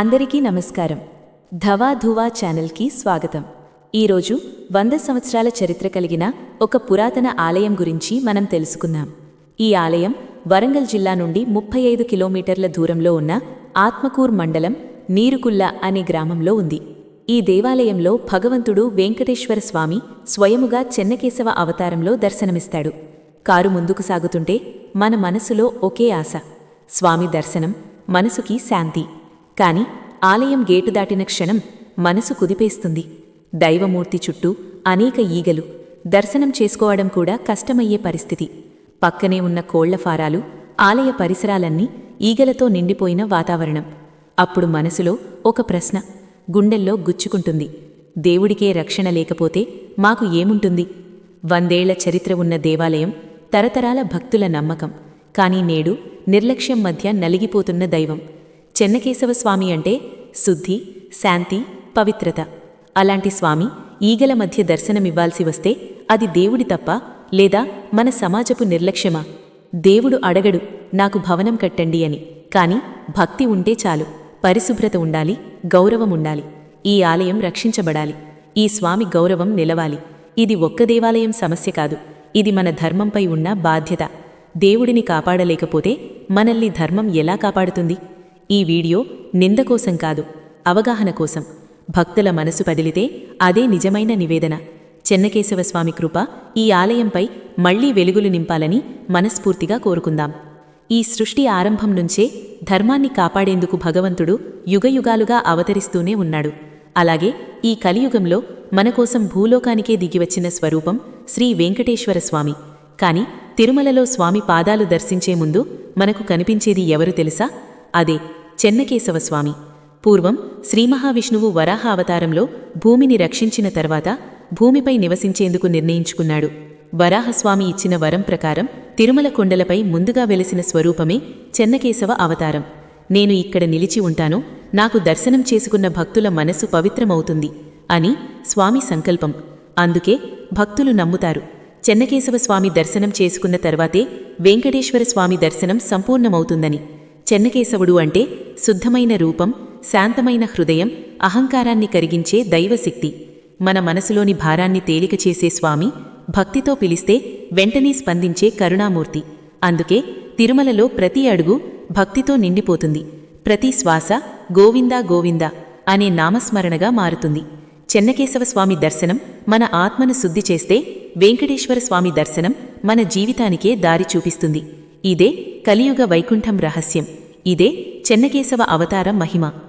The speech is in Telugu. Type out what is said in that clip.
అందరికీ నమస్కారం. ధవా ధువా ఛానల్కి స్వాగతం. ఈరోజు 100 సంవత్సరాల చరిత్ర కలిగిన ఒక పురాతన ఆలయం గురించి మనం తెలుసుకుందాం. ఈ ఆలయం వరంగల్ జిల్లా నుండి 35 కిలోమీటర్ల దూరంలో ఉన్న ఆత్మకూర్ మండలం నీరుకుల్ల అనే గ్రామంలో ఉంది. ఈ దేవాలయంలో భగవంతుడు వెంకటేశ్వర స్వామి స్వయముగా చెన్నకేశవ అవతారంలో దర్శనమిస్తాడు. కారు ముందుకు సాగుతుంటే మన మనసులో ఒకే ఆశ, స్వామి దర్శనం, మనసుకి శాంతి. కాని ఆలయం గేటు దాటిన క్షణం మనసు కుదిపేస్తుంది. దైవమూర్తి చుట్టూ అనేక ఈగలు, దర్శనం చేసుకోవడం కూడా కష్టమయ్యే పరిస్థితి. పక్కనే ఉన్న కోళ్ల ఫారాలు, ఆలయ పరిసరాలన్నీ ఈగలతో నిండిపోయిన వాతావరణం. అప్పుడు మనసులో ఒక ప్రశ్న గుండెల్లో గుచ్చుకుంటుంది. దేవుడికే రక్షణ లేకపోతే మాకు ఏముంటుంది? 100 ఏళ్ల చరిత్ర ఉన్న దేవాలయం, తరతరాల భక్తుల నమ్మకం. కానీ నేడు నిర్లక్ష్యం మధ్య నలిగిపోతున్న దైవం. చెన్నకేశవ స్వామి అంటే శుద్ధి, శాంతి, పవిత్రత. అలాంటి స్వామి ఈగల మధ్య దర్శనమివ్వాల్సి వస్తే అది దేవుడి తప్ప, లేదా మన సమాజపు నిర్లక్ష్యమా? దేవుడు అడగడు నాకు భవనం కట్టండి అని. కాని భక్తి ఉంటే చాలు, పరిశుభ్రత ఉండాలి, గౌరవం ఉండాలి. ఈ ఆలయం రక్షించబడాలి, ఈ స్వామి గౌరవం నిలవాలి. ఇది ఒక్క దేవాలయం సమస్య కాదు, ఇది మన ధర్మంపై ఉన్న బాధ్యత. దేవుడిని కాపాడలేకపోతే మనల్ని ధర్మం ఎలా కాపాడుతుంది? ఈ వీడియో నింద కోసం కాదు, అవగాహన కోసం. భక్తుల మనసు పదిలితే అదే నిజమైన నివేదన. చెన్నకేశవ స్వామి కృప ఈ ఆలయంపై మళ్లీ వెలుగులు నింపాలని మనస్ఫూర్తిగా కోరుకుందాం. ఈ సృష్టి ఆరంభం నుంచే ధర్మాన్ని కాపాడేందుకు భగవంతుడు యుగయుగాలుగా అవతరిస్తూనే ఉన్నాడు. అలాగే ఈ కలియుగంలో మనకోసం భూలోకానికే దిగివచ్చిన స్వరూపం శ్రీ వెంకటేశ్వర స్వామి. కాని తిరుమలలో స్వామి పాదాలు దర్శించే ముందు మనకు కనిపించేది ఎవరు తెలుసా? అదే చెన్నకేశవ స్వామి. పూర్వం శ్రీమహావిష్ణువు వరాహ అవతారంలో భూమిని రక్షించిన తర్వాత భూమిపై నివసించేందుకు నిర్ణయించుకున్నాడు. వరాహస్వామి ఇచ్చిన వరం ప్రకారం తిరుమల కొండలపై ముందుగా వెలిసిన స్వరూపమే చెన్నకేశవ అవతారం. నేను ఇక్కడ నిలిచి ఉంటాను, నాకు దర్శనం చేసుకున్న భక్తుల మనసు పవిత్రమవుతుంది అని స్వామి సంకల్పం. అందుకే భక్తులు నమ్ముతారు, చెన్నకేశవ స్వామి దర్శనం చేసుకున్న తర్వాతే వెంకటేశ్వర స్వామి దర్శనం సంపూర్ణమవుతుందని. చెన్నకేశవుడు అంటే శుద్ధమైన రూపం, శాంతమైన హృదయం, అహంకారాన్ని కరిగించే దైవశక్తి. మన మనసులోని భారాన్ని తేలిక చేసే స్వామి. భక్తితో పిలిస్తే వెంటనే స్పందించే కరుణామూర్తి. అందుకే తిరుమలలో ప్రతి అడుగు భక్తితో నిండిపోతుంది. ప్రతి శ్వాస గోవిందా గోవిందా అనే నామస్మరణగా మారుతుంది. చెన్నకేశవ స్వామి దర్శనం మన ఆత్మను శుద్ధి చేస్తే వెంకటేశ్వర స్వామి దర్శనం మన జీవితానికే దారి చూపిస్తుంది. ఇదే కలియుగ వైకుంఠం రహస్యం. ఇదే చెన్నకేశవ అవతారం మహిమ.